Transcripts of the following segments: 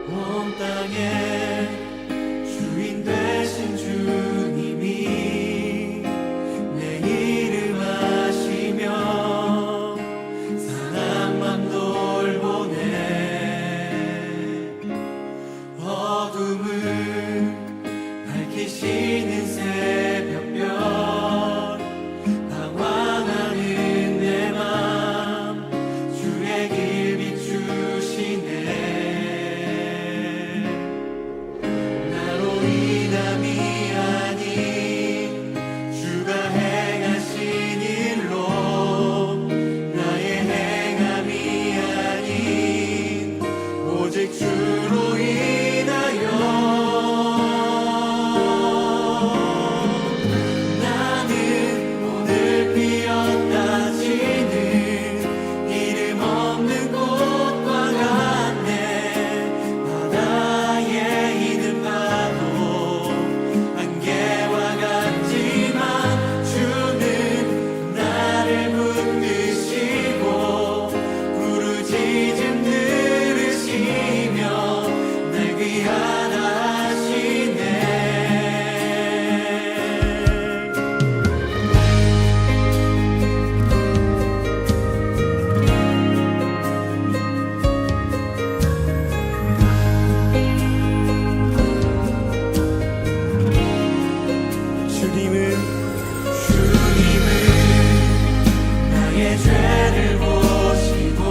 온 땅의 주인 되신 주님이 내 이름 아시며 사랑만 돌보네. 어둠을 밝히시는 새벽별 방황하는 내 맘 주의 길 비추시네. 나로 인함이 아닌 주가 행하신 일로 나의 행함이 아닌 오직 주로 인하여 나는 오늘 피었다 지는 이름 없는 꽃과 같네. 바다에 있는 파도 안개와 같지만 주는 나를 붙드시고 부르짖음 들으시며 날 귀하다 하시네. 주님은 나의 죄를 보시고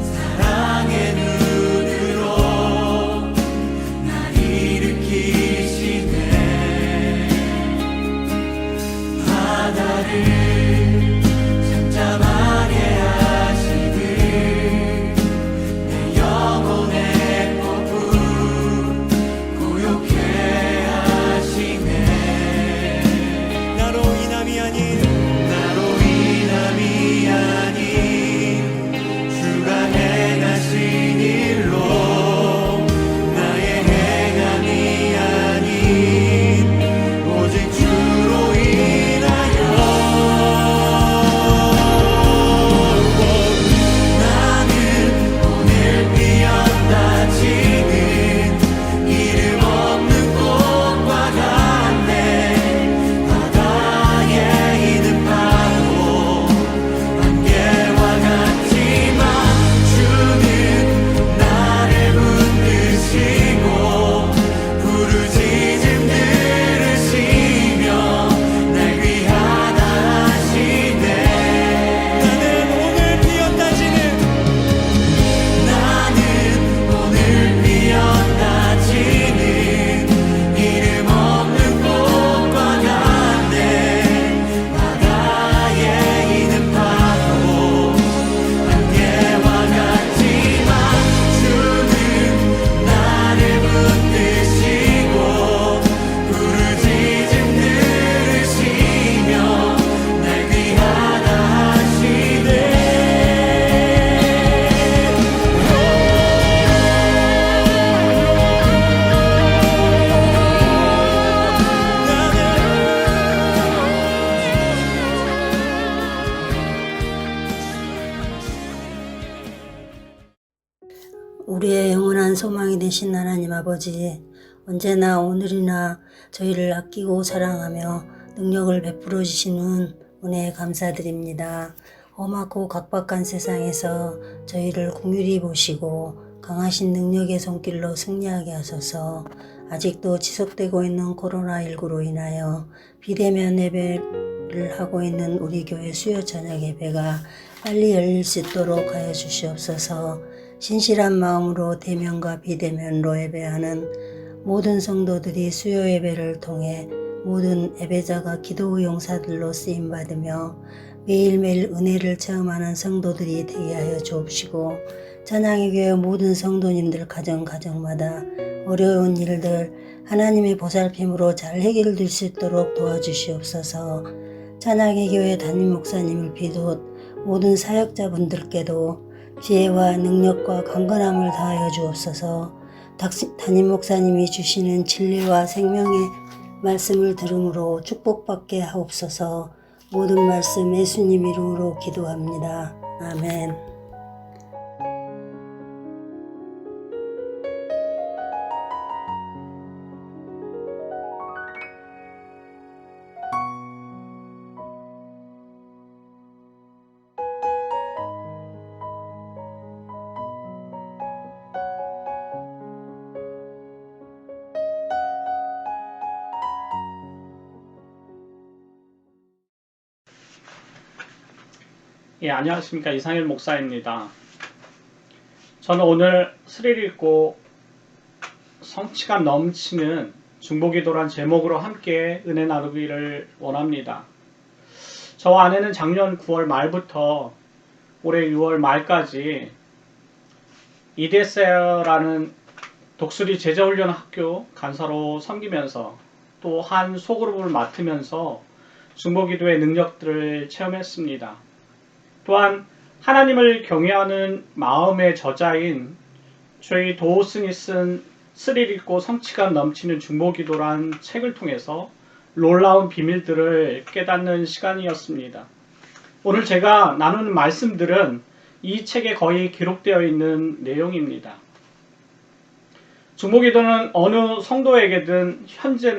사랑의 눈으로 날 일으키시네. 바다를 잠잠하게 하시듯 내 영혼의 폭풍 고요케 하시네. 나로 인함이 아닌 주가 행하신 일로 나의 행함이 아닌 오직 주로 인하여 나는 오늘 피었다 지는 이름 없는 꽃과 같네. 바다에 있는 파도 안개와 같지만 주는 나를 붙드시고 부르짖음 들으시며 날 귀하다 하시네. 나는 오늘 피었다 지는 이름 없는 꽃과 같네. 바다에 있는 파도 안개와 같지만 주는 나를 붙드시고 부르짖음 들으시며 날 귀하다 하시네. 우리의 영원한 소망이 되신 하나님 아버지, 언제나 오늘이나 저희를 아끼고 사랑하며 능력을 베풀어 주시는 은혜에 감사드립니다. 험하고 각박한 세상에서 저희를 긍휼히 보시고 강하신 능력의 손길로 승리하게 하소서. 아직도 지속되고 있는 코로나19로 인하여 비대면 예배를 하고 있는 우리 교회 수요 저녁 예배가 빨리 열릴 수 있도록 하여 주시옵소서. 신실한 마음으로 대면과 비대면으로 예배하는 모든 성도들이 수요 예배를 통해 모든 예배자가 기도 용사들로 쓰임받으며 매일매일 은혜를 체험하는 성도들이 되게 하여 주옵시고, 찬양의 교회 모든 성도님들 가정마다 어려운 일들 하나님의 보살핌으로 잘 해결될 수 있도록 도와주시옵소서. 찬양의 교회 담임 목사님을 비롯 모든 사역자분들께도 지혜와 능력과 강건함을 다하여 주옵소서. 담임 목사님이 주시는 진리와 생명의 말씀을 들음으로 축복받게 하옵소서. 모든 말씀 예수님 이름으로 기도합니다. 아멘. 안녕하십니까. 이상일 목사입니다. 저는 오늘 스릴 있고 성취감 넘치는 중보기도란 제목으로 함께 은혜 나누기를 원합니다. 저와 아내는 작년 9월 말부터 올해 6월 말까지 EDS라는 독수리 제자훈련 학교 간사로 섬기면서 또 한 소그룹을 맡으면서 중보기도의 능력들을 체험했습니다. 또한 하나님을 경외하는 마음의 저자인 저희 도우슨이 쓴 스릴 있고 성취감 넘치는 중보기도란 책을 통해서 놀라운 비밀들을 깨닫는 시간이었습니다. 오늘 제가 나누는 말씀들은 이 책에 거의 기록되어 있는 내용입니다. 중보기도는 어느 성도에게든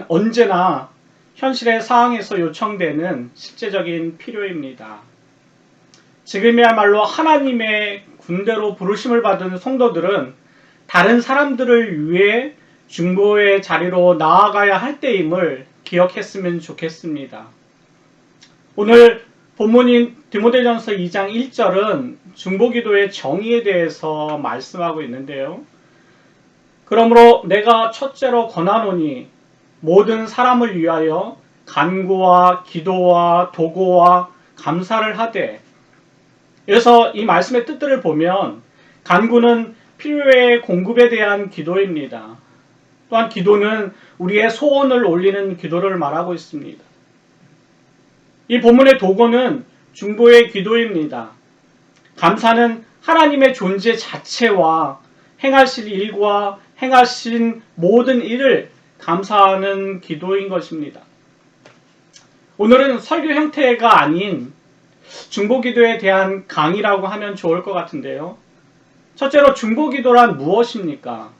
언제나 현실의 상황에서 요청되는 실제적인 필요입니다. 지금이야말로 하나님의 군대로 부르심을 받은 성도들은 다른 사람들을 위해 중보의 자리로 나아가야 할 때임을 기억했으면 좋겠습니다. 오늘 본문인 디모데전서 2장 1절은 중보기도의 정의에 대해서 말씀하고 있는데요. 그러므로 내가 첫째로 권하노니 모든 사람을 위하여 간구와 기도와 도고와 감사를 하되. 그래서 이 말씀의 뜻들을 보면 간구는 필요의 공급에 대한 기도입니다. 또한 기도는 우리의 소원을 올리는 기도를 말하고 있습니다. 이 본문의 도고는 중보의 기도입니다. 감사는 하나님의 존재 자체와 행하실 일과 행하신 모든 일을 감사하는 기도인 것입니다. 오늘은 설교 형태가 아닌 중보기도에 대한 강의라고 하면 좋을 것 같은데요. 첫째로 중보기도란 무엇입니까?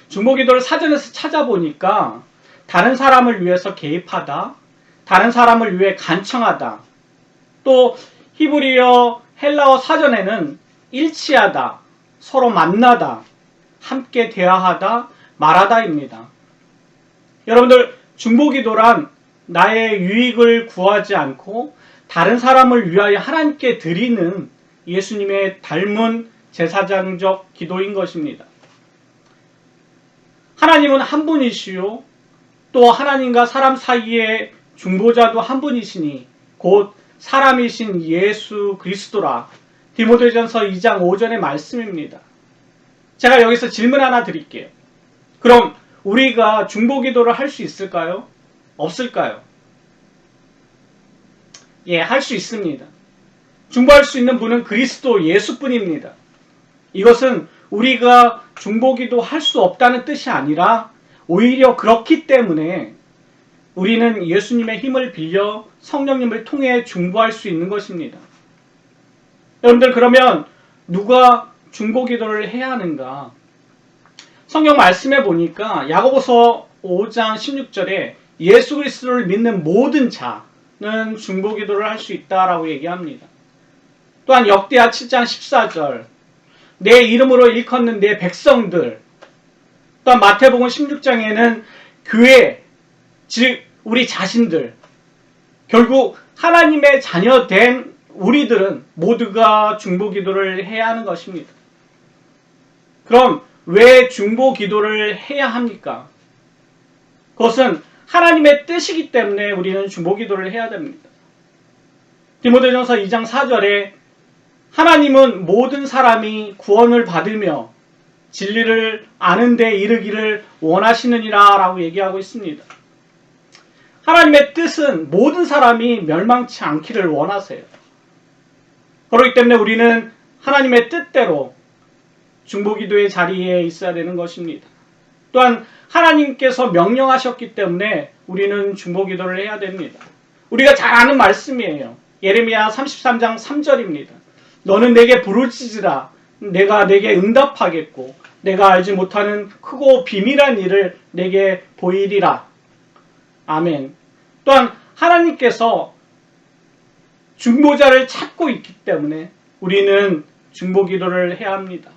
중보기도를 사전에서 찾아보니까 다른 사람을 위해서 개입하다, 다른 사람을 위해 간청하다, 또 히브리어, 헬라어 사전에는 일치하다, 서로 만나다, 함께 대화하다, 말하다입니다. 여러분들, 중보기도란 나의 유익을 구하지 않고 다른 사람을 위하여 하나님께 드리는 예수님의 닮은 제사장적 기도인 것입니다. 하나님은 한 분이시요 또 하나님과 사람 사이의 중보자도 한 분이시니 곧 사람이신 예수 그리스도라. 디모데전서 2장 5절의 말씀입니다. 제가 여기서 질문 하나 드릴게요. 그럼 우리가 중보기도를 할 수 있을까요? 없을까요? 할 수 있습니다. 중보할 수 있는 분은 그리스도 예수뿐입니다. 이것은 우리가 중보기도 할 수 없다는 뜻이 아니라 오히려 그렇기 때문에 우리는 예수님의 힘을 빌려 성령님을 통해 중보할 수 있는 것입니다. 여러분들, 그러면 누가 중보기도를 해야 하는가? 성경 말씀에 보니까 야고보서 5장 16절에 예수 그리스도를 믿는 모든 자는 중보기도를 할 수 있다라고 얘기합니다. 또한 역대하 7장 14절 내 이름으로 일컫는 내 백성들, 또한 마태복음 16장에는 교회, 즉 우리 자신들, 결국 하나님의 자녀된 우리들은 모두가 중보기도를 해야 하는 것입니다. 그럼 왜 중보기도를 해야 합니까? 그것은 하나님의 뜻이기 때문에 우리는 중보기도를 해야 됩니다. 디모데전서 2장 4절에 하나님은 모든 사람이 구원을 받으며 진리를 아는 데 이르기를 원하시느니라 라고 얘기하고 있습니다. 하나님의 뜻은 모든 사람이 멸망치 않기를 원하세요. 그렇기 때문에 우리는 하나님의 뜻대로 중보기도의 자리에 있어야 되는 것입니다. 또한 하나님께서 명령하셨기 때문에 우리는 중보기도를 해야 됩니다. 우리가 잘 아는 말씀이에요. 예레미야 33장 3절입니다. 너는 내게 부르짖으라. 내가 내게 응답하겠고 내가 알지 못하는 크고 비밀한 일을 내게 보이리라. 아멘. 또한 하나님께서 중보자를 찾고 있기 때문에 우리는 중보기도를 해야 합니다.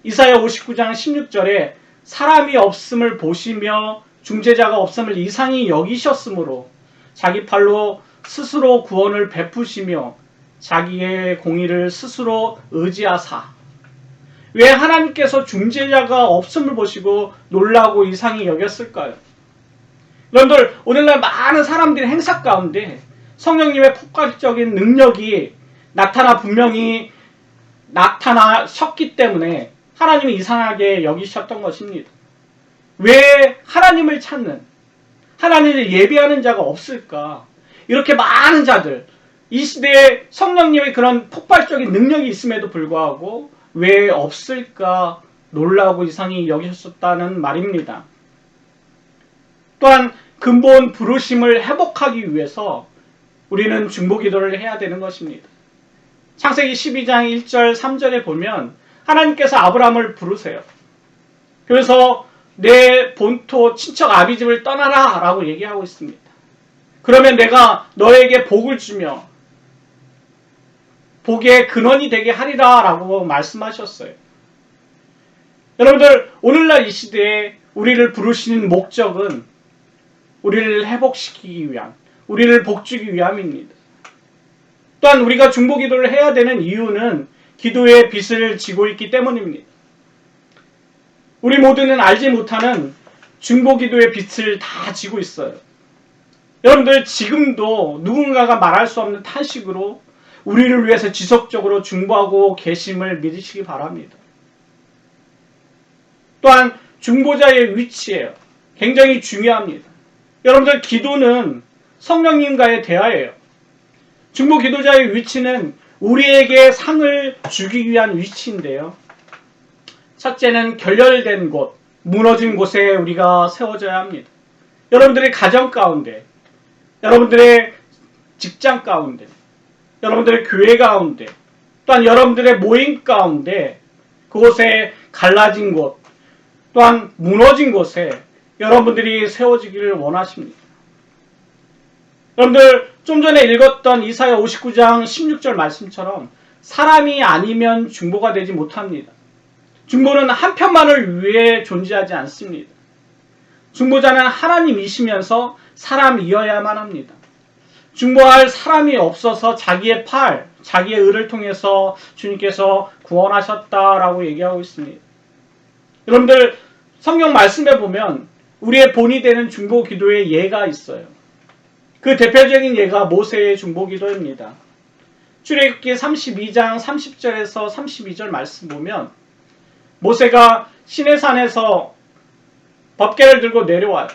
이사야 59장 16절에 사람이 없음을 보시며 중재자가 없음을 이상히 여기셨으므로 자기 팔로 스스로 구원을 베푸시며 자기의 공의를 스스로 의지하사 왜 하나님께서 중재자가 없음을 보시고 놀라고 이상히 여겼을까요? 여러분들, 오늘날 많은 사람들의 행사 가운데 성령님의 폭발적인 능력이 분명히 나타나셨기 때문에 하나님이 이상하게 여기셨던 것입니다. 왜 하나님을 찾는, 하나님을 예배하는 자가 없을까? 이렇게 많은 자들, 이 시대에 성령님의 그런 폭발적인 능력이 있음에도 불구하고 왜 없을까 놀라고 이상히 여기셨다는 말입니다. 또한 근본 부르심을 회복하기 위해서 우리는 중보기도를 해야 되는 것입니다. 창세기 12장 1절 3절에 보면 하나님께서 아브라함을 부르세요. 그래서 내 본토 친척 아비집을 떠나라 라고 얘기하고 있습니다. 그러면 내가 너에게 복을 주며 복의 근원이 되게 하리라 라고 말씀하셨어요. 여러분들, 오늘날 이 시대에 우리를 부르시는 목적은 우리를 회복시키기 위한, 우리를 복주기 위함입니다. 또한 우리가 중보기도를 해야 되는 이유는 기도의 빚을 지고 있기 때문입니다. 우리 모두는 알지 못하는 중보기도의 빚을 다 지고 있어요. 여러분들, 지금도 누군가가 말할 수 없는 탄식으로 우리를 위해서 지속적으로 중보하고 계심을 믿으시기 바랍니다. 또한 중보자의 위치예요. 굉장히 중요합니다. 여러분들, 기도는 성령님과의 대화예요. 중보 기도자의 위치는 우리에게 상을 주기 위한 위치인데요. 첫째는 결렬된 곳, 무너진 곳에 우리가 세워져야 합니다. 여러분들의 가정 가운데, 여러분들의 직장 가운데, 여러분들의 교회 가운데, 또한 여러분들의 모임 가운데, 그곳에 갈라진 곳, 또한 무너진 곳에 여러분들이 세워지기를 원하십니다. 여러분들, 좀 전에 읽었던 이사야 59장 16절 말씀처럼 사람이 아니면 중보가 되지 못합니다. 중보는 한 편만을 위해 존재하지 않습니다. 중보자는 하나님이시면서 사람이어야만 합니다. 중보할 사람이 없어서 자기의 자기의 의를 통해서 주님께서 구원하셨다라고 얘기하고 있습니다. 여러분들, 성경 말씀에 보면 우리의 본이 되는 중보 기도의 예가 있어요. 그 대표적인 예가 모세의 중보 기도입니다. 출애굽기 32장 30절에서 32절 말씀 보면 모세가 시내산에서 법궤를 들고 내려와요.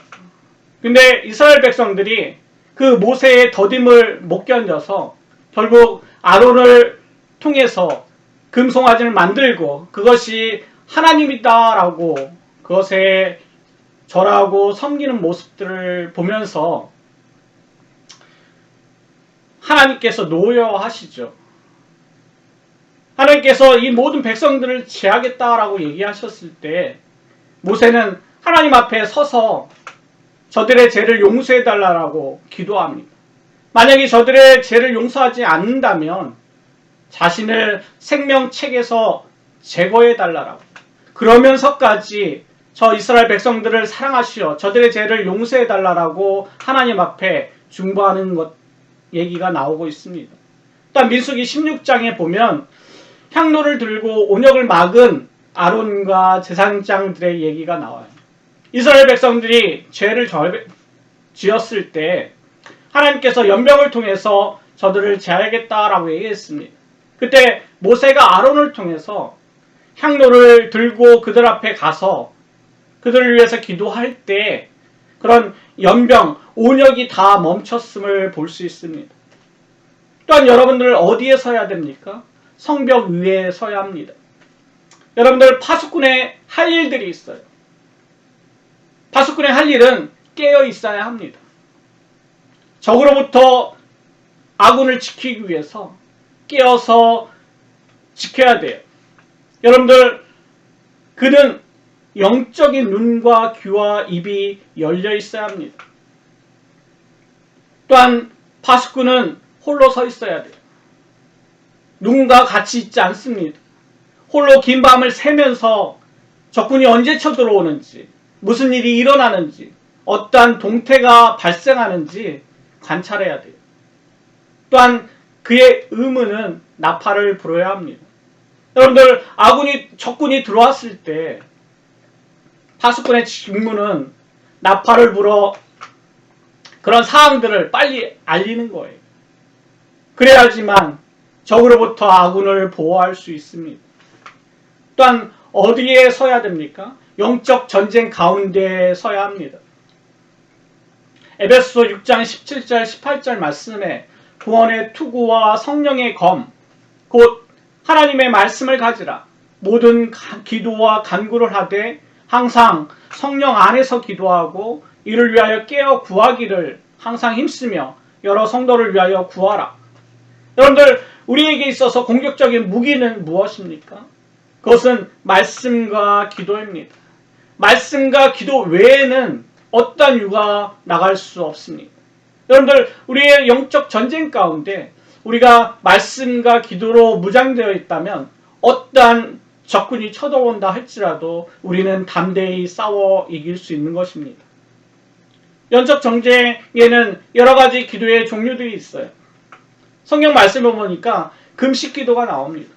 근데 이스라엘 백성들이 그 모세의 더딤을 못 견뎌서 결국 아론을 통해서 금송아지를 만들고 그것이 하나님이다라고 그것에 절하고 섬기는 모습들을 보면서 하나님께서 노여하시죠. 하나님께서 이 모든 백성들을 제하겠다라고 얘기하셨을 때 모세는 하나님 앞에 서서 저들의 죄를 용서해달라고 기도합니다. 만약에 저들의 죄를 용서하지 않는다면 자신을 생명책에서 제거해달라고, 그러면서까지 저 이스라엘 백성들을 사랑하시어 저들의 죄를 용서해달라고 하나님 앞에 중보하는 것 얘기가 나오고 있습니다. 또한 민수기 16장에 보면 향로를 들고 온역을 막은 아론과 제사장들의 얘기가 나와요. 이스라엘 백성들이 죄를 지었을 때 하나님께서 연병을 통해서 저들을 제하겠다라고 얘기했습니다. 그때 모세가 아론을 통해서 향로를 들고 그들 앞에 가서 그들을 위해서 기도할 때 그런 연병, 온역이 다 멈췄음을 볼 수 있습니다. 또한 여러분들 어디에 서야 됩니까? 성벽 위에 서야 합니다. 여러분들, 파수꾼의 할 일들이 있어요. 파수꾼의 할 일은 깨어 있어야 합니다. 적으로부터 아군을 지키기 위해서 깨어서 지켜야 돼요. 여러분들, 그는 영적인 눈과 귀와 입이 열려 있어야 합니다. 또한 파수꾼은 홀로 서 있어야 돼요. 누군가 같이 있지 않습니다. 홀로 긴 밤을 새면서 적군이 언제 쳐들어오는지, 무슨 일이 일어나는지, 어떠한 동태가 발생하는지 관찰해야 돼요. 또한 그의 의무는 나팔을 불어야 합니다. 여러분들, 적군이 들어왔을 때 파수꾼의 직무는 나팔을 불어 그런 사항들을 빨리 알리는 거예요. 그래야지만 적으로부터 아군을 보호할 수 있습니다. 또한 어디에 서야 됩니까? 영적 전쟁 가운데에 서야 합니다. 에베소서 6장 17절 18절 말씀에 구원의 투구와 성령의 검, 곧 하나님의 말씀을 가지라. 모든 기도와 간구를 하되 항상 성령 안에서 기도하고 이를 위하여 깨어 구하기를 항상 힘쓰며 여러 성도를 위하여 구하라. 여러분들, 우리에게 있어서 공격적인 무기는 무엇입니까? 그것은 말씀과 기도입니다. 말씀과 기도 외에는 어떤 유가 나갈 수 없습니다. 여러분들, 우리의 영적 전쟁 가운데 우리가 말씀과 기도로 무장되어 있다면 어떠한 적군이 쳐들어온다 할지라도 우리는 담대히 싸워 이길 수 있는 것입니다. 영적 전쟁에는 여러 가지 기도의 종류들이 있어요. 성경 말씀을 보니까 금식 기도가 나옵니다.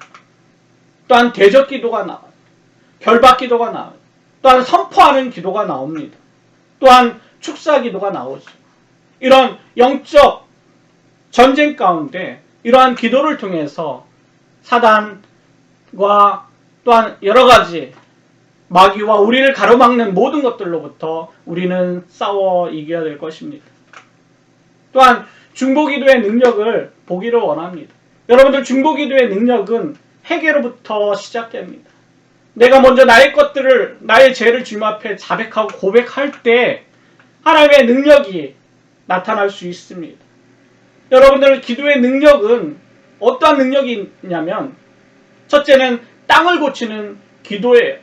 또한 대적 기도가 나와요. 결박 기도가 나와요. 또한 선포하는 기도가 나옵니다. 또한 축사 기도가 나오죠. 이런 영적 전쟁 가운데 이러한 기도를 통해서 사단과 또한 여러 가지 마귀와 우리를 가로막는 모든 것들로부터 우리는 싸워 이겨야 될 것입니다. 또한 중보기도의 능력을 보기를 원합니다. 여러분들, 중보기도의 능력은 회개로부터 시작됩니다. 내가 먼저 나의 죄를 주님 앞에 자백하고 고백할 때 하나님의 능력이 나타날 수 있습니다. 여러분들, 기도의 능력은 어떠한 능력이 있냐면 첫째는 땅을 고치는 기도예요.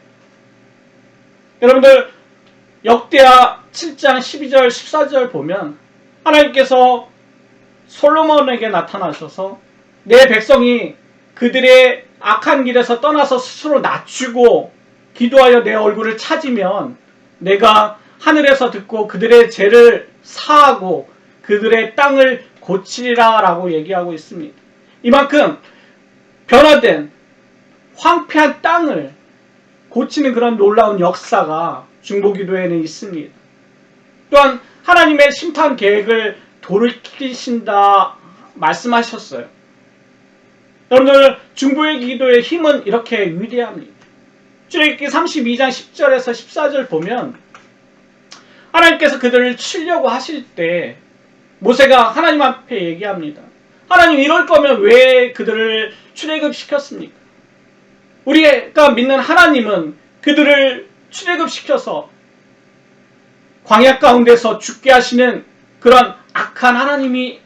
여러분들, 역대하 7장 12절 14절 보면 하나님께서 솔로몬에게 나타나셔서 내 백성이 그들의 악한 길에서 떠나서 스스로 낮추고 기도하여 내 얼굴을 찾으면 내가 하늘에서 듣고 그들의 죄를 사하고 그들의 땅을 고치리라 라고 얘기하고 있습니다. 이만큼 변화된 황폐한 땅을 고치는 그런 놀라운 역사가 중보기도에는 있습니다. 또한 하나님의 심판 계획을 돌이키신다 말씀하셨어요. 여러분들, 중보의 기도의 힘은 이렇게 위대합니다. 출애굽기 32장 10절에서 14절 보면 하나님께서 그들을 치려고 하실 때 모세가 하나님 앞에 얘기합니다. 하나님, 이럴 거면 왜 그들을 출애굽시켰습니까? 우리가 믿는 하나님은 그들을 출애굽시켜서 광야 가운데서 죽게 하시는 그런 악한 하나님이십니다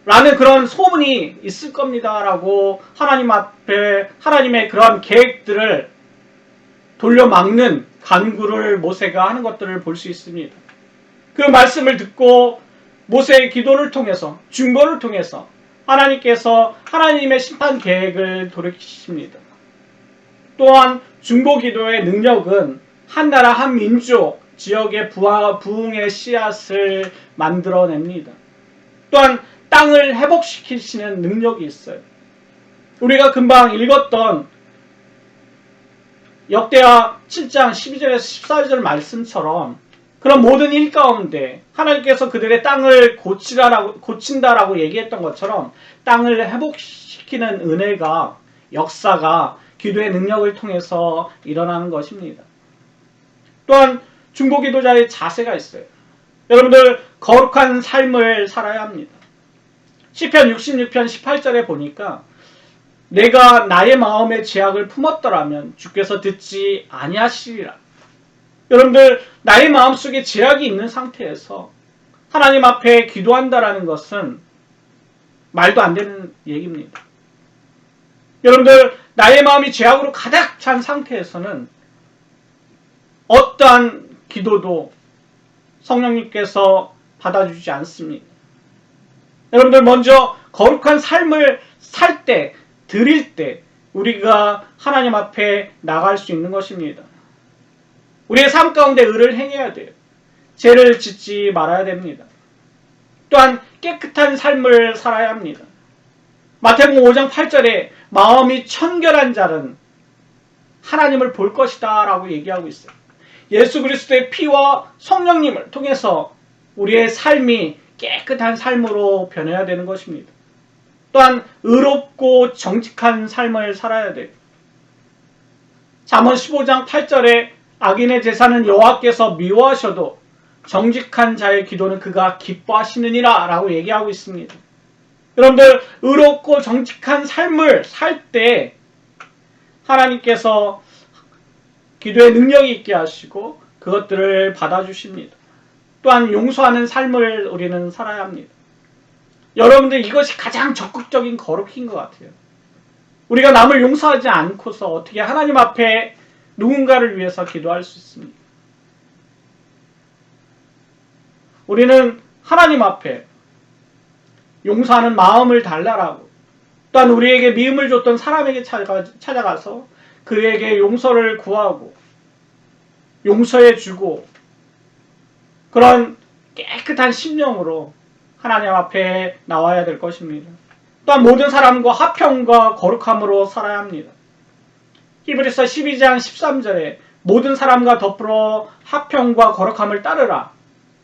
라는 그런 소문이 있을 겁니다 라고 하나님 앞에 하나님의 그런 계획들을 돌려막는 간구를 모세가 하는 것들을 볼 수 있습니다. 그 말씀을 듣고 모세의 기도를 통해서, 중보를 통해서 하나님께서 하나님의 심판 계획을 돌이키십니다. 또한 중보 기도의 능력은 한 나라 한 민족 지역의 부흥의 씨앗을 만들어냅니다. 또한 땅을 회복시키시는 능력이 있어요. 우리가 금방 읽었던 역대하 7장 12절에서 14절 말씀처럼 그런 모든 일 가운데 하나님께서 그들의 땅을 고친다라고 얘기했던 것처럼 땅을 회복시키는 은혜가, 역사가 기도의 능력을 통해서 일어나는 것입니다. 또한 중보기도자의 자세가 있어요. 여러분들, 거룩한 삶을 살아야 합니다. 시편 66편 18절에 보니까 내가 나의 마음에 죄악을 품었더라면 주께서 듣지 아니하시리라. 여러분들, 나의 마음속에 죄악이 있는 상태에서 하나님 앞에 기도한다라는 것은 말도 안 되는 얘기입니다. 여러분들, 나의 마음이 죄악으로 가득 찬 상태에서는 어떠한 기도도 성령님께서 받아주지 않습니다. 여러분들, 먼저 거룩한 삶을 살 때, 드릴 때 우리가 하나님 앞에 나갈 수 있는 것입니다. 우리의 삶 가운데 의를 행해야 돼요. 죄를 짓지 말아야 됩니다. 또한 깨끗한 삶을 살아야 합니다. 마태복음 5장 8절에 마음이 청결한 자는 하나님을 볼 것이다 라고 얘기하고 있어요. 예수 그리스도의 피와 성령님을 통해서 우리의 삶이 깨끗한 삶으로 변해야 되는 것입니다. 또한 의롭고 정직한 삶을 살아야 돼요. 잠언 15장 8절에 악인의 제사는 여호와께서 미워하셔도 정직한 자의 기도는 그가 기뻐하시느니라 라고 얘기하고 있습니다. 여러분들, 의롭고 정직한 삶을 살 때 하나님께서 기도에 능력이 있게 하시고 그것들을 받아주십니다. 또한 용서하는 삶을 우리는 살아야 합니다. 여러분들, 이것이 가장 적극적인 거룩인 것 같아요. 우리가 남을 용서하지 않고서 어떻게 하나님 앞에 누군가를 위해서 기도할 수 있습니까? 우리는 하나님 앞에 용서하는 마음을 달라라고, 또한 우리에게 미움을 줬던 사람에게 찾아가서 그에게 용서를 구하고 용서해주고 그런 깨끗한 심령으로 하나님 앞에 나와야 될 것입니다. 또한 모든 사람과 화평과 거룩함으로 살아야 합니다. 히브리서 12장 13절에 모든 사람과 더불어 화평과 거룩함을 따르라.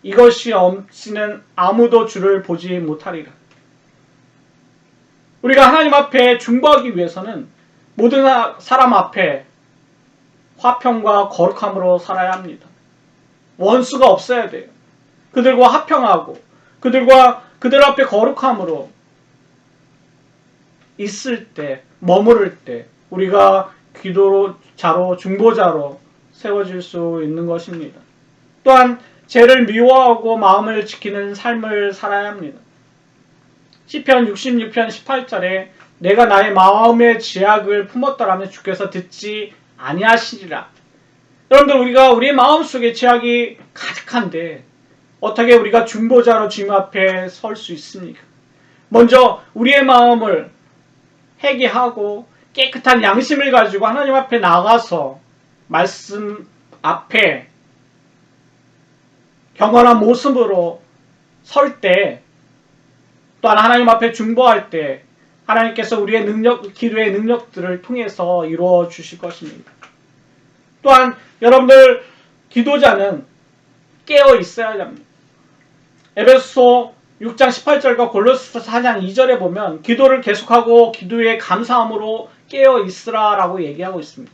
이것이 없이는 아무도 주를 보지 못하리라. 우리가 하나님 앞에 중보하기 위해서는 모든 사람 앞에 화평과 거룩함으로 살아야 합니다. 원수가 없어야 돼요. 그들과 화평하고 그들 앞에 거룩함으로 있을 때, 머무를 때 우리가 기도자로 중보자로 세워질 수 있는 것입니다. 또한 죄를 미워하고 마음을 지키는 삶을 살아야 합니다. 시편 66편 18절에 내가 나의 마음의 죄악을 품었더라면 주께서 듣지 아니하시리라. 여러분들, 우리가 우리의 마음속에 죄악이 가득한데 어떻게 우리가 중보자로 주님 앞에 설 수 있습니까? 먼저 우리의 마음을 회개하고 깨끗한 양심을 가지고 하나님 앞에 나가서 말씀 앞에 경건한 모습으로 설 때, 또한 하나님 앞에 중보할 때 하나님께서 우리의 기도의 능력들을 통해서 이루어 주실 것입니다. 또한 여러분들, 기도자는 깨어 있어야 합니다. 에베소 6장 18절과 골로새서 4장 2절에 보면 기도를 계속하고 기도에 감사함으로 깨어 있으라 라고 얘기하고 있습니다.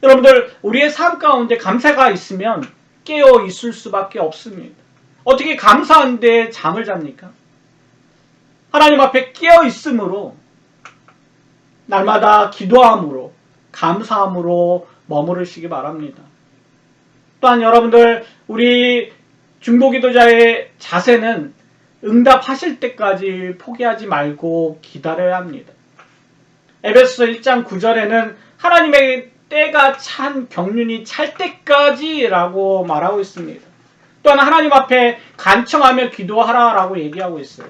여러분들, 우리의 삶 가운데 감사가 있으면 깨어 있을 수밖에 없습니다. 어떻게 감사한데 잠을 잡니까? 하나님 앞에 깨어 있으므로 날마다 기도함으로 감사함으로 머무르시기 바랍니다. 또한 여러분들, 우리 중보기도자의 자세는 응답하실 때까지 포기하지 말고 기다려야 합니다. 에베소서 1장 9절에는 하나님의 때가 찬 경륜이 찰 때까지 라고 말하고 있습니다. 또한 하나님 앞에 간청하며 기도하라 라고 얘기하고 있어요.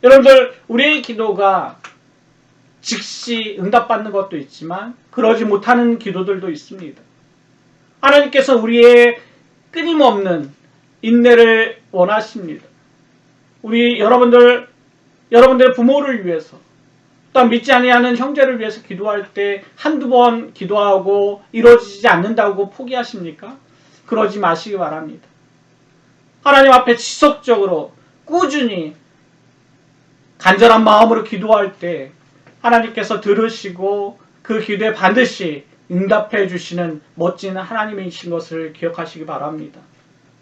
여러분들, 우리의 기도가 즉시 응답받는 것도 있지만 그러지 못하는 기도들도 있습니다. 하나님께서 우리의 끊임없는 인내를 원하십니다. 여러분들의 부모를 위해서, 또한 믿지 아니하는 형제를 위해서 기도할 때 한두 번 기도하고 이루어지지 않는다고 포기하십니까? 그러지 마시기 바랍니다. 하나님 앞에 지속적으로 꾸준히 간절한 마음으로 기도할 때 하나님께서 들으시고 그 기도에 반드시 응답해 주시는 멋진 하나님이신 것을 기억하시기 바랍니다.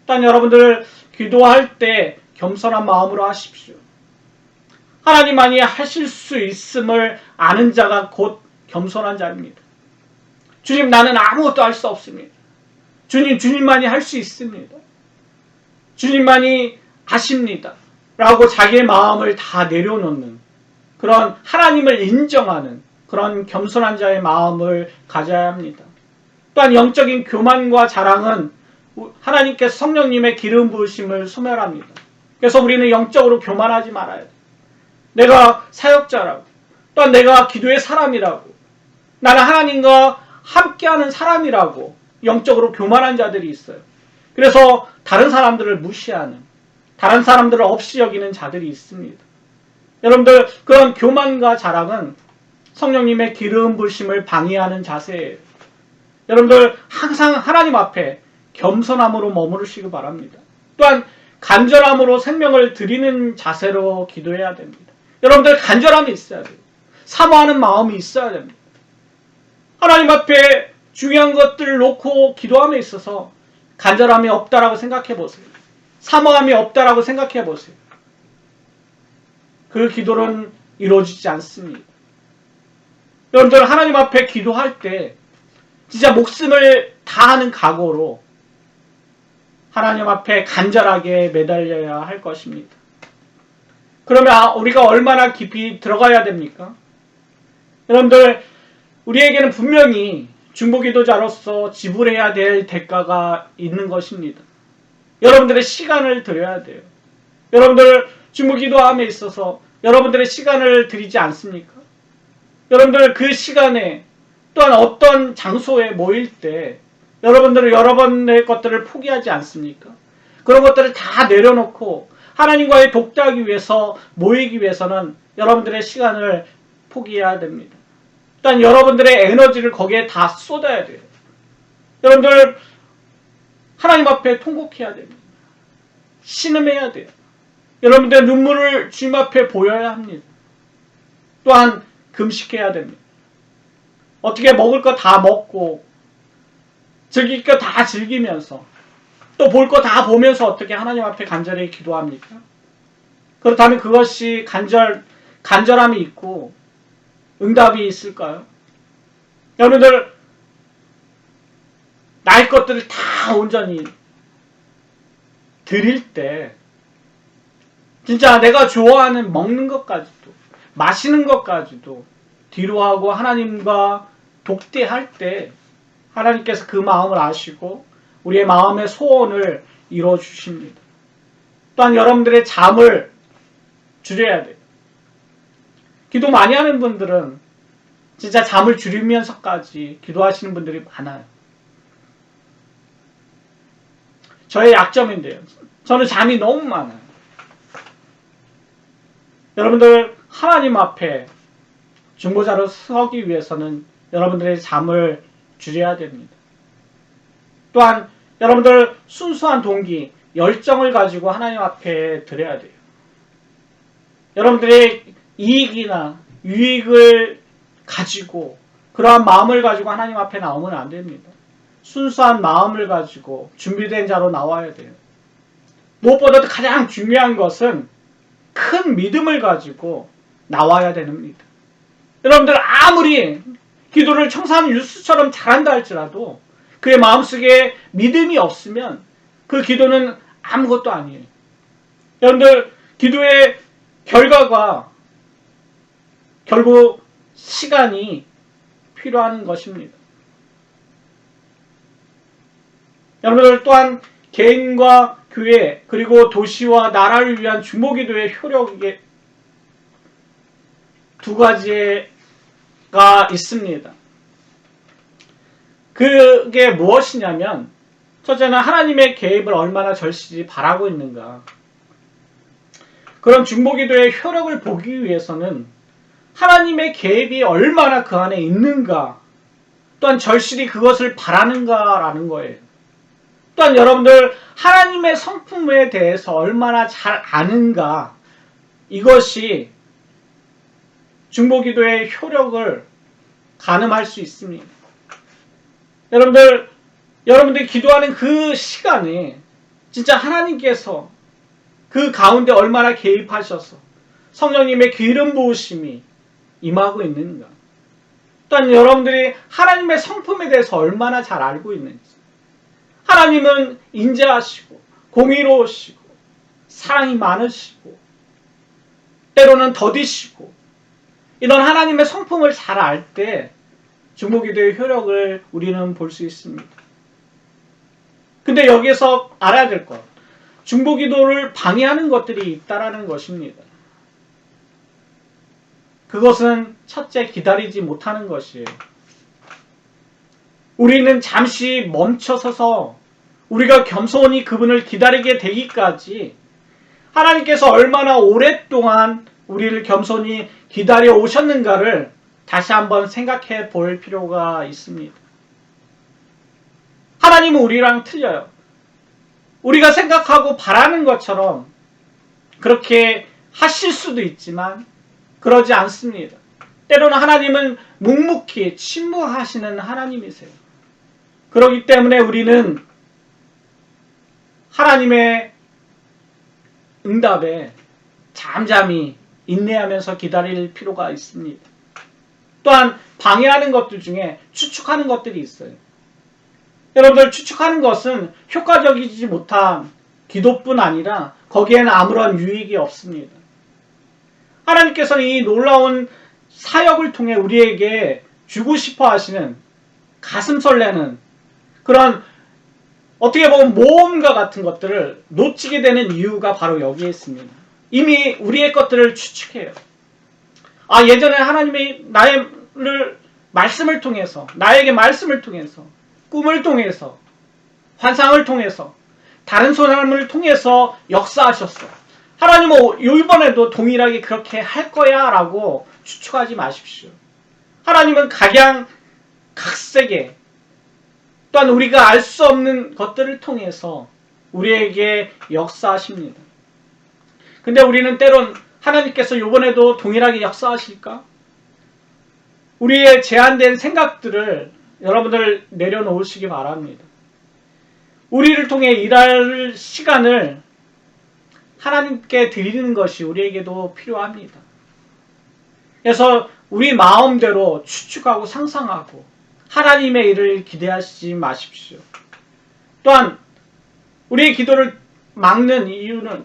일단 여러분들, 기도할 때 겸손한 마음으로 하십시오. 하나님만이 하실 수 있음을 아는 자가 곧 겸손한 자입니다. 주님, 나는 아무것도 할 수 없습니다. 주님만이 할 수 있습니다. 주님만이 아십니다. 라고 자기의 마음을 다 내려놓는 그런 하나님을 인정하는 그런 겸손한 자의 마음을 가져야 합니다. 또한 영적인 교만과 자랑은 하나님께서 성령님의 기름 부으심을 소멸합니다. 그래서 우리는 영적으로 교만하지 말아야 돼요. 내가 사역자라고, 또한 내가 기도의 사람이라고, 나는 하나님과 함께하는 사람이라고 영적으로 교만한 자들이 있어요. 그래서 다른 사람들을 무시하는, 다른 사람들을 없이 여기는 자들이 있습니다. 여러분들, 그런 교만과 자랑은 성령님의 기름 부으심을 방해하는 자세예요. 여러분들, 항상 하나님 앞에 겸손함으로 머무르시기 바랍니다. 또한 간절함으로 생명을 드리는 자세로 기도해야 됩니다. 여러분들, 간절함이 있어야 돼요. 사모하는 마음이 있어야 됩니다. 하나님 앞에 중요한 것들을 놓고 기도함에 있어서 간절함이 없다라고 생각해 보세요. 사모함이 없다라고 생각해 보세요. 그 기도는 이루어지지 않습니다. 여러분들, 하나님 앞에 기도할 때 진짜 목숨을 다하는 각오로 하나님 앞에 간절하게 매달려야 할 것입니다. 그러면 우리가 얼마나 깊이 들어가야 됩니까? 여러분들, 우리에게는 분명히 중보기도자로서 지불해야 될 대가가 있는 것입니다. 여러분들의 시간을 드려야 돼요. 여러분들, 중보기도함에 있어서 여러분들의 시간을 드리지 않습니까? 여러분들, 그 시간에 또한 어떤 장소에 모일 때 여러분들은 여러분의 것들을 포기하지 않습니까? 그런 것들을 다 내려놓고 하나님과의 독대하기 위해서 모이기 위해서는 여러분들의 시간을 포기해야 됩니다. 일단 여러분들의 에너지를 거기에 다 쏟아야 돼요. 여러분들, 하나님 앞에 통곡해야 됩니다. 신음해야 돼요. 여러분들의 눈물을 주님 앞에 보여야 합니다. 또한 금식해야 됩니다. 어떻게 먹을 거 다 먹고 즐길 거 다 즐기면서 또 볼 거 다 보면서 어떻게 하나님 앞에 간절히 기도합니까? 그렇다면 그것이 간절함이 있고 응답이 있을까요? 여러분들, 나의 것들을 다 온전히 드릴 때 진짜 내가 좋아하는 먹는 것까지도 마시는 것까지도 뒤로 하고 하나님과 독대할 때 하나님께서 그 마음을 아시고 우리의 마음의 소원을 이루어 주십니다. 또한 여러분들의 잠을 줄여야 돼요. 기도 많이 하는 분들은 진짜 잠을 줄이면서까지 기도하시는 분들이 많아요. 저의 약점인데요. 저는 잠이 너무 많아요. 여러분들, 하나님 앞에 중보자로 서기 위해서는 여러분들의 잠을 줄여야 됩니다. 또한 여러분들, 순수한 동기, 열정을 가지고 하나님 앞에 드려야 돼요. 여러분들의 이익이나 유익을 가지고 그러한 마음을 가지고 하나님 앞에 나오면 안 됩니다. 순수한 마음을 가지고 준비된 자로 나와야 돼요. 무엇보다도 가장 중요한 것은 큰 믿음을 가지고 나와야 됩니다. 여러분들, 아무리 기도를 청산 유수처럼 잘한다 할지라도 그의 마음속에 믿음이 없으면 그 기도는 아무것도 아니에요. 여러분들, 기도의 결과가 결국 시간이 필요한 것입니다. 여러분들, 또한 개인과 교회 그리고 도시와 나라를 위한 중보기도의 효력에 두 가지가 있습니다. 그게 무엇이냐면, 첫째는 하나님의 개입을 얼마나 절실히 바라고 있는가. 그런 중보기도의 효력을 보기 위해서는 하나님의 개입이 얼마나 그 안에 있는가, 또한 절실히 그것을 바라는가라는 거예요. 또한 여러분들, 하나님의 성품에 대해서 얼마나 잘 아는가, 이것이 중보기도의 효력을 가늠할 수 있습니다. 여러분들이 기도하는 그 시간에 진짜 하나님께서 그 가운데 얼마나 개입하셔서 성령님의 기름 부으심이 임하고 있는가. 또한 여러분들이 하나님의 성품에 대해서 얼마나 잘 알고 있는지. 하나님은 인자하시고 공의로우시고 사랑이 많으시고 때로는 더디시고, 이런 하나님의 성품을 잘 알 때 중보기도의 효력을 우리는 볼 수 있습니다. 근데 여기서 알아야 될 것, 중보기도를 방해하는 것들이 있다라는 것입니다. 그것은 첫째, 기다리지 못하는 것이에요. 우리는 잠시 멈춰서서 우리가 겸손히 그분을 기다리게 되기까지 하나님께서 얼마나 오랫동안 우리를 겸손히 기다려 오셨는가를 다시 한번 생각해 볼 필요가 있습니다. 하나님은 우리랑 틀려요. 우리가 생각하고 바라는 것처럼 그렇게 하실 수도 있지만 그러지 않습니다. 때로는 하나님은 묵묵히 침묵하시는 하나님이세요. 그렇기 때문에 우리는 하나님의 응답에 잠잠히 인내하면서 기다릴 필요가 있습니다. 또한 방해하는 것들 중에 추측하는 것들이 있어요. 여러분들, 추측하는 것은 효과적이지 못한 기도뿐 아니라 거기에는 아무런 유익이 없습니다. 하나님께서는 이 놀라운 사역을 통해 우리에게 주고 싶어 하시는 가슴 설레는 그런 어떻게 보면 모험과 같은 것들을 놓치게 되는 이유가 바로 여기에 있습니다. 이미 우리의 것들을 추측해요. 예전에 하나님이 말씀을 통해서, 나에게 말씀을 통해서, 꿈을 통해서, 환상을 통해서, 다른 사람을 통해서 역사하셨어. 하나님은 이번에도 동일하게 그렇게 할 거야 라고 추측하지 마십시오. 하나님은 각양각색의 또한 우리가 알 수 없는 것들을 통해서 우리에게 역사하십니다. 근데 우리는 때론 하나님께서 이번에도 동일하게 역사하실까? 우리의 제한된 생각들을 여러분들 내려놓으시기 바랍니다. 우리를 통해 일할 시간을 하나님께 드리는 것이 우리에게도 필요합니다. 그래서 우리 마음대로 추측하고 상상하고 하나님의 일을 기대하시지 마십시오. 또한 우리의 기도를 막는 이유는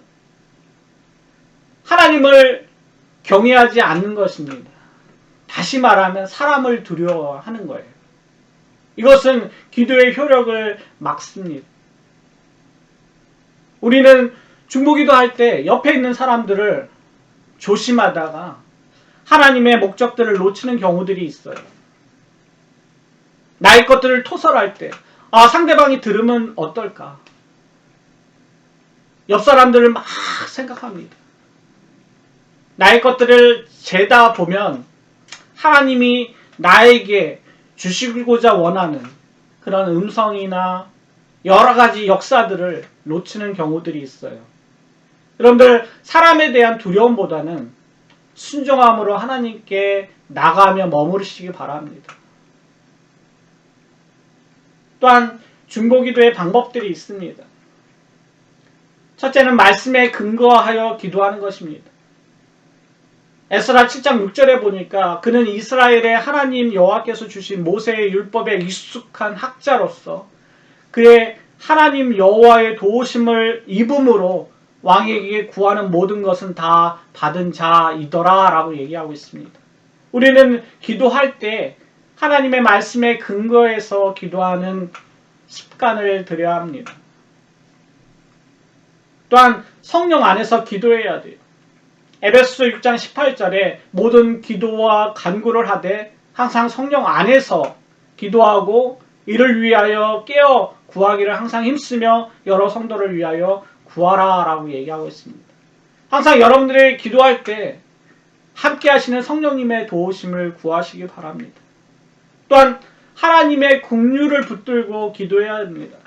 하나님을 경외하지 않는 것입니다. 다시 말하면 사람을 두려워하는 거예요. 이것은 기도의 효력을 막습니다. 우리는 중보기도 할 때 옆에 있는 사람들을 조심하다가 하나님의 목적들을 놓치는 경우들이 있어요. 나의 것들을 토설할 때 상대방이 들으면 어떨까? 옆 사람들을 막 생각합니다. 나의 것들을 재다 보면 하나님이 나에게 주시고자 원하는 그런 음성이나 여러 가지 역사들을 놓치는 경우들이 있어요. 여러분들, 사람에 대한 두려움보다는 순종함으로 하나님께 나가며 머무르시기 바랍니다. 또한 중보기도의 방법들이 있습니다. 첫째는 말씀에 근거하여 기도하는 것입니다. 에스라 7장 6절에 보니까 그는 이스라엘의 하나님 여호와께서 주신 모세의 율법에 익숙한 학자로서 그의 하나님 여호와의 도우심을 입음으로 왕에게 구하는 모든 것은 다 받은 자이더라 라고 얘기하고 있습니다. 우리는 기도할 때 하나님의 말씀에 근거해서 기도하는 습관을 들여야 합니다. 또한 성령 안에서 기도해야 돼요. 에베소서 6장 18절에 모든 기도와 간구를 하되 항상 성령 안에서 기도하고 이를 위하여 깨어 구하기를 항상 힘쓰며 여러 성도를 위하여 구하라 라고 얘기하고 있습니다. 항상 여러분들이 기도할 때 함께 하시는 성령님의 도우심을 구하시기 바랍니다. 또한 하나님의 긍휼을 붙들고 기도해야 합니다.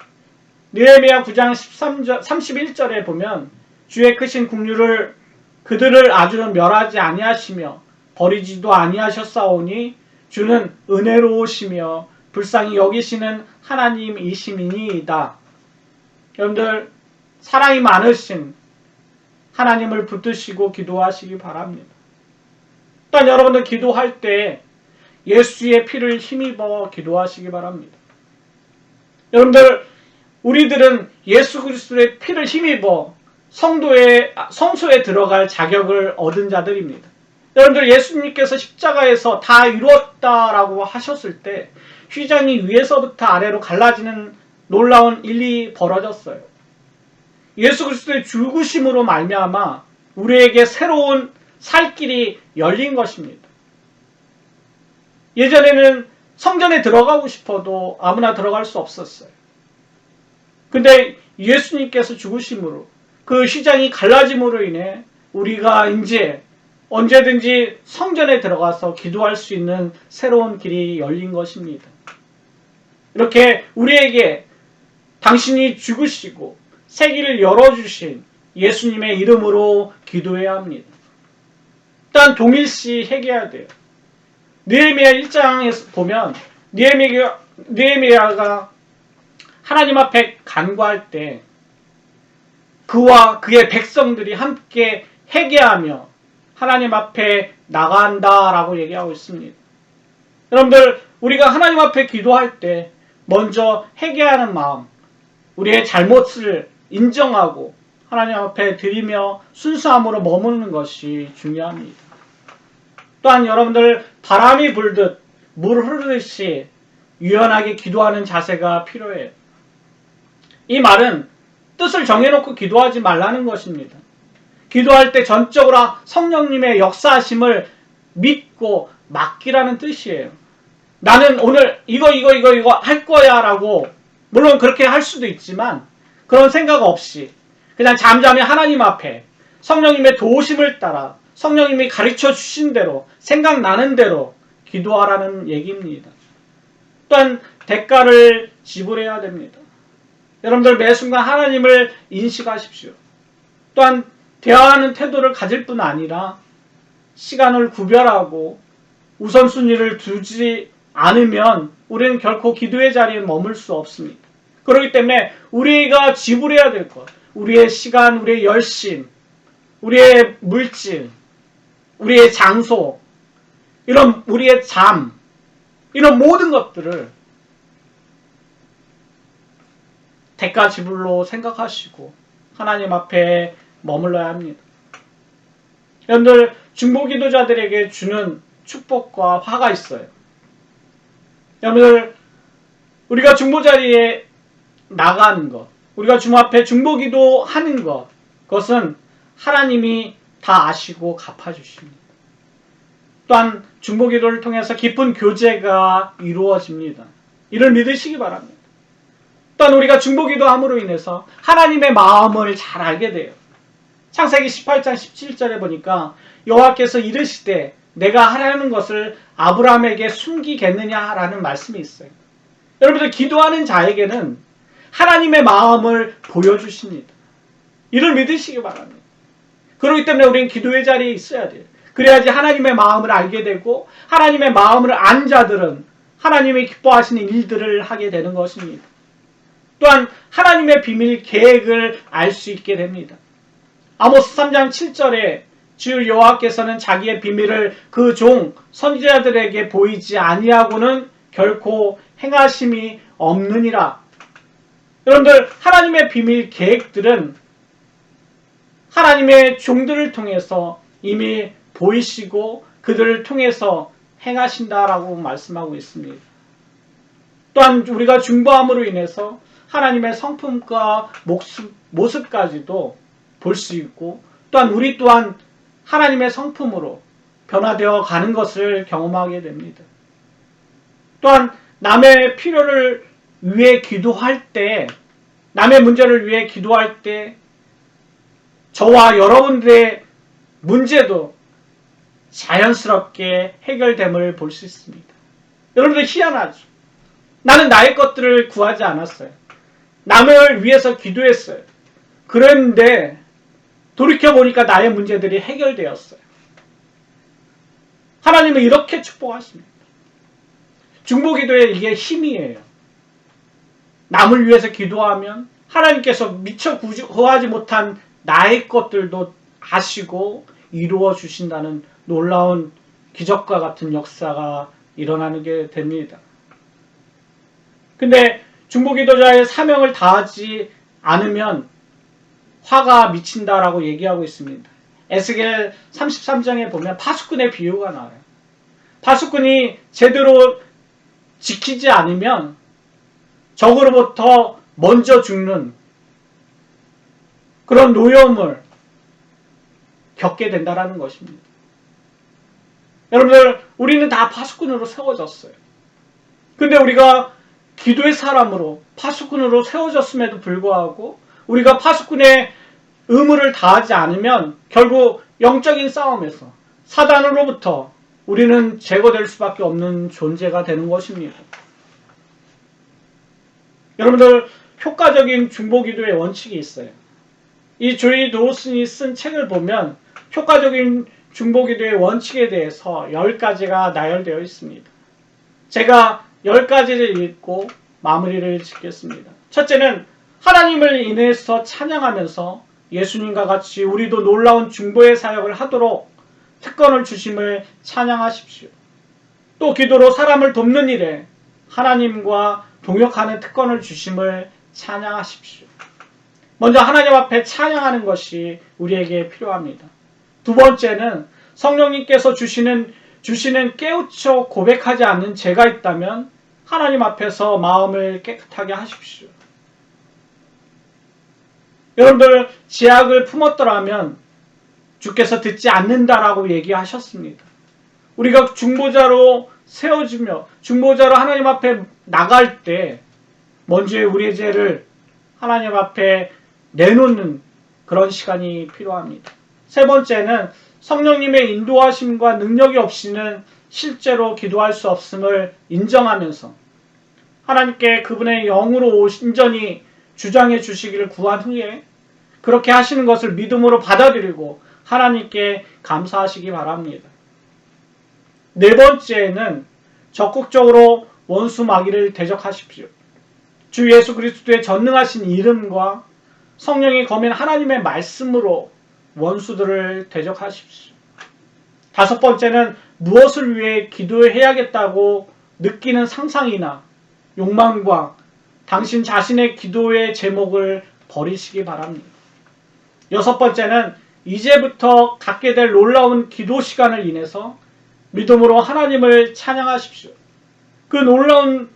느헤미야 9장 31절에 보면 주의 크신 긍휼을 그들을 아주는 멸하지 아니하시며 버리지도 아니하셨사오니 주는 은혜로우시며 불쌍히 여기시는 하나님이시니이다. 여러분들, 사랑이 많으신 하나님을 붙드시고 기도하시기 바랍니다. 또한 여러분들 기도할 때 예수의 피를 힘입어 기도하시기 바랍니다. 여러분들, 우리들은 예수 그리스도의 피를 힘입어 성소에 들어갈 자격을 얻은 자들입니다. 여러분들, 예수님께서 십자가에서 다 이루었다라고 하셨을 때 휘장이 위에서부터 아래로 갈라지는 놀라운 일이 벌어졌어요. 예수 그리스도의 죽으심으로 말미암아 우리에게 새로운 살 길이 열린 것입니다. 예전에는 성전에 들어가고 싶어도 아무나 들어갈 수 없었어요. 근데 예수님께서 죽으심으로 그 휘장이 갈라짐으로 인해 우리가 이제 언제든지 성전에 들어가서 기도할 수 있는 새로운 길이 열린 것입니다. 이렇게 우리에게 당신이 죽으시고 새 길을 열어주신 예수님의 이름으로 기도해야 합니다. 일단 동일시 회개해야 돼요. 느헤미야 1장에서 보면 느헤미야가 하나님 앞에 간구할 때 그와 그의 백성들이 함께 회개하며 하나님 앞에 나간다라고 얘기하고 있습니다. 여러분들, 우리가 하나님 앞에 기도할 때 먼저 회개하는 마음, 우리의 잘못을 인정하고 하나님 앞에 드리며 순수함으로 머무는 것이 중요합니다. 또한 여러분들, 바람이 불듯 물 흐르듯이 유연하게 기도하는 자세가 필요해요. 이 말은 뜻을 정해놓고 기도하지 말라는 것입니다. 기도할 때 전적으로 성령님의 역사하심을 믿고 맡기라는 뜻이에요. 나는 오늘 이거 할 거야 라고, 물론 그렇게 할 수도 있지만 그런 생각 없이 그냥 잠잠히 하나님 앞에 성령님의 도우심을 따라 성령님이 가르쳐 주신 대로 생각나는 대로 기도하라는 얘기입니다. 또한 대가를 지불해야 됩니다. 여러분들, 매 순간 하나님을 인식하십시오. 또한 대화하는 태도를 가질 뿐 아니라 시간을 구별하고 우선순위를 두지 않으면 우리는 결코 기도의 자리에 머물 수 없습니다. 그렇기 때문에 우리가 지불해야 될 것, 우리의 시간, 우리의 열심, 우리의 물질, 우리의 장소, 이런 우리의 잠, 이런 모든 것들을 대가 지불로 생각하시고 하나님 앞에 머물러야 합니다. 여러분들, 중보기도자들에게 주는 축복과 화가 있어요. 여러분들, 우리가 중보자리에 나가는 것, 우리가 주님 앞에 중보기도 하는 것, 그것은 하나님이 다 아시고 갚아주십니다. 또한 중보기도를 통해서 깊은 교제가 이루어집니다. 이를 믿으시기 바랍니다. 또한 우리가 중보기도 함으로 인해서 하나님의 마음을 잘 알게 돼요. 창세기 18장 17절에 보니까 여호와께서 이르시되 내가 하라는 것을 아브라함에게 숨기겠느냐라는 말씀이 있어요. 여러분들, 기도하는 자에게는 하나님의 마음을 보여주십니다. 이를 믿으시기 바랍니다. 그렇기 때문에 우리는 기도의 자리에 있어야 돼요. 그래야지 하나님의 마음을 알게 되고 하나님의 마음을 안 자들은 하나님이 기뻐하시는 일들을 하게 되는 것입니다. 또한 하나님의 비밀 계획을 알 수 있게 됩니다. 아모스 3장 7절에 주 여호와께서는 자기의 비밀을 그 종 선지자들에게 보이지 아니하고는 결코 행하심이 없느니라. 여러분들, 하나님의 비밀 계획들은 하나님의 종들을 통해서 이미 보이시고 그들을 통해서 행하신다라고 말씀하고 있습니다. 또한 우리가 중보함으로 인해서 하나님의 성품과 모습까지도 볼 수 있고, 또한 우리 또한 하나님의 성품으로 변화되어 가는 것을 경험하게 됩니다. 또한 남의 필요를 위해 기도할 때, 남의 문제를 위해 기도할 때 저와 여러분들의 문제도 자연스럽게 해결됨을 볼 수 있습니다. 여러분들, 희한하죠? 나는 나의 것들을 구하지 않았어요. 남을 위해서 기도했어요. 그런데 돌이켜보니까 나의 문제들이 해결되었어요. 하나님은 이렇게 축복하십니다. 중보기도의 이게 힘이에요. 남을 위해서 기도하면 하나님께서 미처 구하지 못한 나의 것들도 아시고 이루어 주신다는 놀라운 기적과 같은 역사가 일어나게 됩니다. 근데 중보기도자의 사명을 다하지 않으면 화가 미친다라고 얘기하고 있습니다. 에스겔 33장에 보면 파수꾼의 비유가 나와요. 파수꾼이 제대로 지키지 않으면 적으로부터 먼저 죽는 그런 노여움을 겪게 된다는 것입니다. 여러분들, 우리는 다 파수꾼으로 세워졌어요. 근데 우리가 기도의 사람으로 파수꾼으로 세워졌음에도 불구하고 우리가 파수꾼의 의무를 다하지 않으면 결국 영적인 싸움에서 사단으로부터 우리는 제거될 수밖에 없는 존재가 되는 것입니다. 여러분들, 효과적인 중보기도의 원칙이 있어요. 이 조이 도슨이 쓴 책을 보면 효과적인 중보기도의 원칙에 대해서 10가지가 나열되어 있습니다. 제가 10가지를 읽고 마무리를 짓겠습니다. 첫째는 하나님을 인해서 찬양하면서 예수님과 같이 우리도 놀라운 중보의 사역을 하도록 특권을 주심을 찬양하십시오. 또 기도로 사람을 돕는 일에 하나님과 동역하는 특권을 주심을 찬양하십시오. 먼저 하나님 앞에 찬양하는 것이 우리에게 필요합니다. 두 번째는 성령님께서 주시는 깨우쳐 고백하지 않는 죄가 있다면 하나님 앞에서 마음을 깨끗하게 하십시오. 여러분들, 죄악을 품었더라면 주께서 듣지 않는다라고 얘기하셨습니다. 우리가 중보자로 세워지며 중보자로 하나님 앞에 나갈 때 먼저 우리의 죄를 하나님 앞에 내놓는 그런 시간이 필요합니다. 세 번째는 성령님의 인도하심과 능력이 없이는 실제로 기도할 수 없음을 인정하면서 하나님께 그분의 영으로 온전히 주장해 주시기를 구한 후에 그렇게 하시는 것을 믿음으로 받아들이고 하나님께 감사하시기 바랍니다. 네 번째는 적극적으로 원수 마귀를 대적하십시오. 주 예수 그리스도의 전능하신 이름과 성령이 거민 하나님의 말씀으로 원수들을 대적하십시오. 다섯 번째는 무엇을 위해 기도해야겠다고 느끼는 상상이나 욕망과 당신 자신의 기도의 제목을 버리시기 바랍니다. 여섯 번째는 이제부터 갖게 될 놀라운 기도 시간을 인해서 믿음으로 하나님을 찬양하십시오. 그 놀라운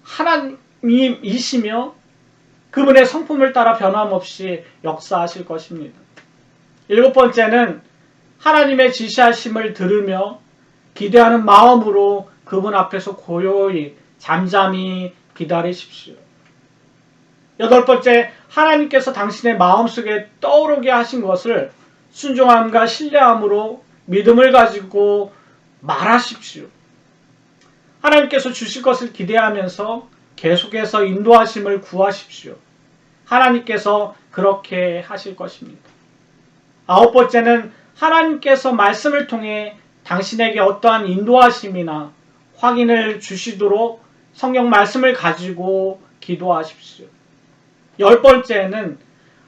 하나님이시며 그분의 성품을 따라 변함없이 역사하실 것입니다. 일곱 번째는 하나님의 지시하심을 들으며 기대하는 마음으로 그분 앞에서 고요히 잠잠히 기다리십시오. 여덟 번째, 하나님께서 당신의 마음속에 떠오르게 하신 것을 순종함과 신뢰함으로 믿음을 가지고 말하십시오. 하나님께서 주실 것을 기대하면서 계속해서 인도하심을 구하십시오. 하나님께서 그렇게 하실 것입니다. 아홉 번째는 하나님께서 말씀을 통해 당신에게 어떠한 인도하심이나 확인을 주시도록 성경 말씀을 가지고 기도하십시오. 열 번째는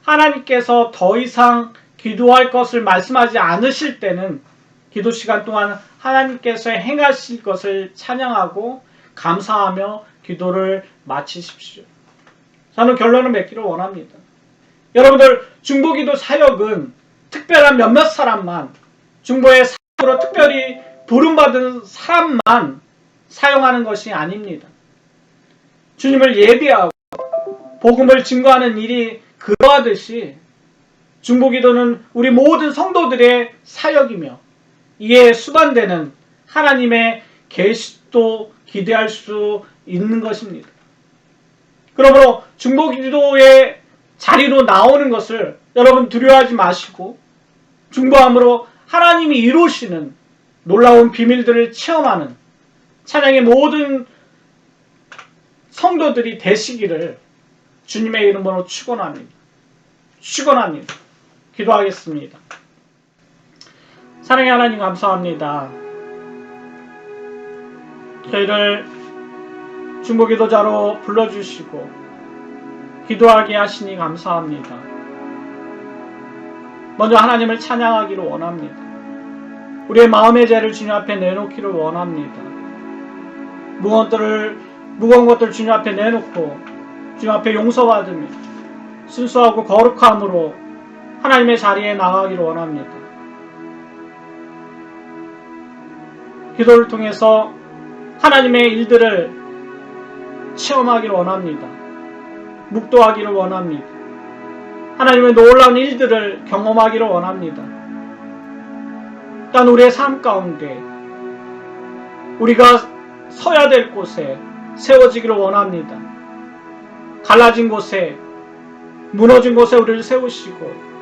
하나님께서 더 이상 기도할 것을 말씀하지 않으실 때는 기도 시간 동안 하나님께서 행하실 것을 찬양하고 감사하며 기도를 마치십시오. 저는 결론을 맺기를 원합니다. 여러분들, 중보기도 사역은 특별한 몇몇 사람만, 중보의 사역으로 특별히 부름받은 사람만 사용하는 것이 아닙니다. 주님을 예배하고 복음을 증거하는 일이 그러하듯이 중보기도는 우리 모든 성도들의 사역이며 이에 수반되는 하나님의 계시도 기대할 수 있는 것입니다. 그러므로 중보기도의 자리로 나오는 것을 여러분 두려워하지 마시고 중보함으로 하나님이 이루시는 놀라운 비밀들을 체험하는 찬양의 모든 성도들이 되시기를 주님의 이름으로 축원합니다. 축원합니다. 기도하겠습니다. 사랑의 하나님, 감사합니다. 저희를 중보기도자로 불러주시고 기도하게 하시니 감사합니다. 먼저 하나님을 찬양하기를 원합니다. 우리의 마음의 죄를 주님 앞에 내놓기를 원합니다. 무거운 것들을 주님 앞에 내놓고 주님 앞에 용서받으며 순수하고 거룩함으로 하나님의 자리에 나가기를 원합니다. 기도를 통해서 하나님의 일들을 체험하기를 원합니다. 묵도하기를 원합니다. 하나님의 놀라운 일들을 경험하기를 원합니다. 또한 우리의 삶 가운데 우리가 서야 될 곳에 세워지기를 원합니다. 갈라진 곳에, 무너진 곳에 우리를 세우시고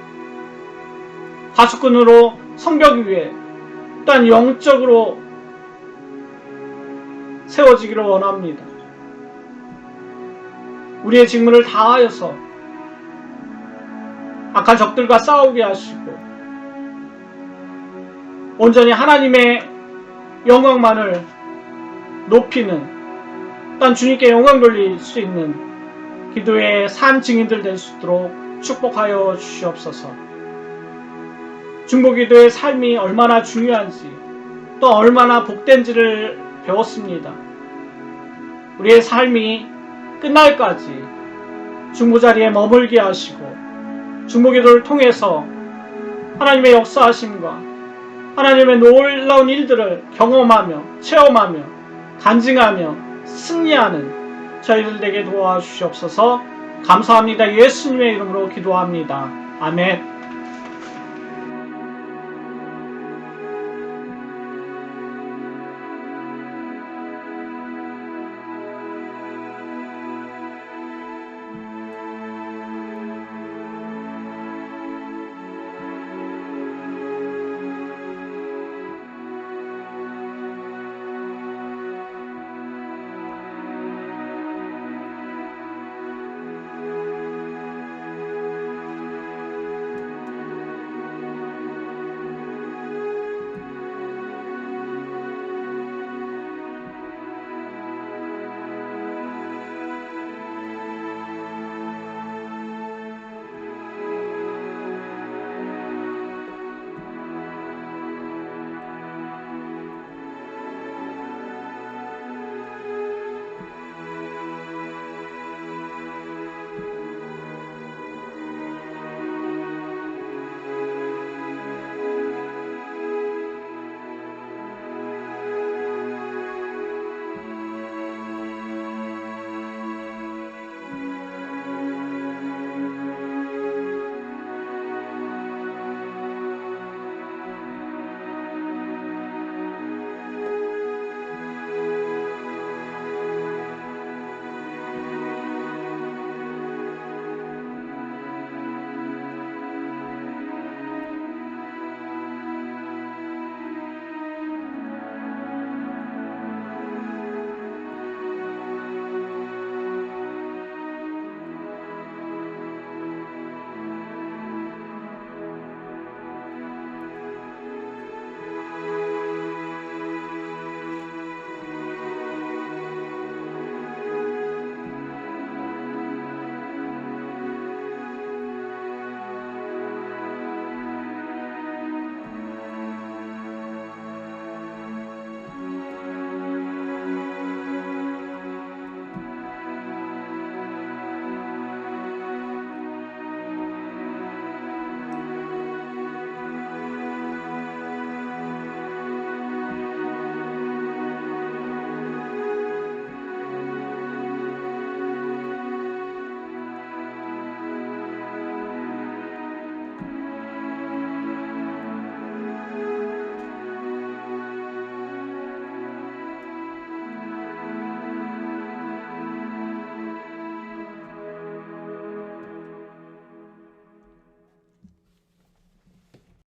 파수꾼으로 성벽 위에 또한 영적으로 세워지기를 원합니다. 우리의 직무를 다하여서 악한 적들과 싸우게 하시고 온전히 하나님의 영광만을 높이는, 또한 주님께 영광 돌릴 수 있는 기도의 산 증인들 될 수 있도록 축복하여 주시옵소서. 중보기도의 삶이 얼마나 중요한지, 또 얼마나 복된지를 배웠습니다. 우리의 삶이 끝날까지 중보자리에 머물게 하시고 중보기도를 통해서 하나님의 역사하심과 하나님의 놀라운 일들을 경험하며 체험하며 간증하며 승리하는 저희들 되게 도와주시옵소서. 감사합니다. 예수님의 이름으로 기도합니다. 아멘.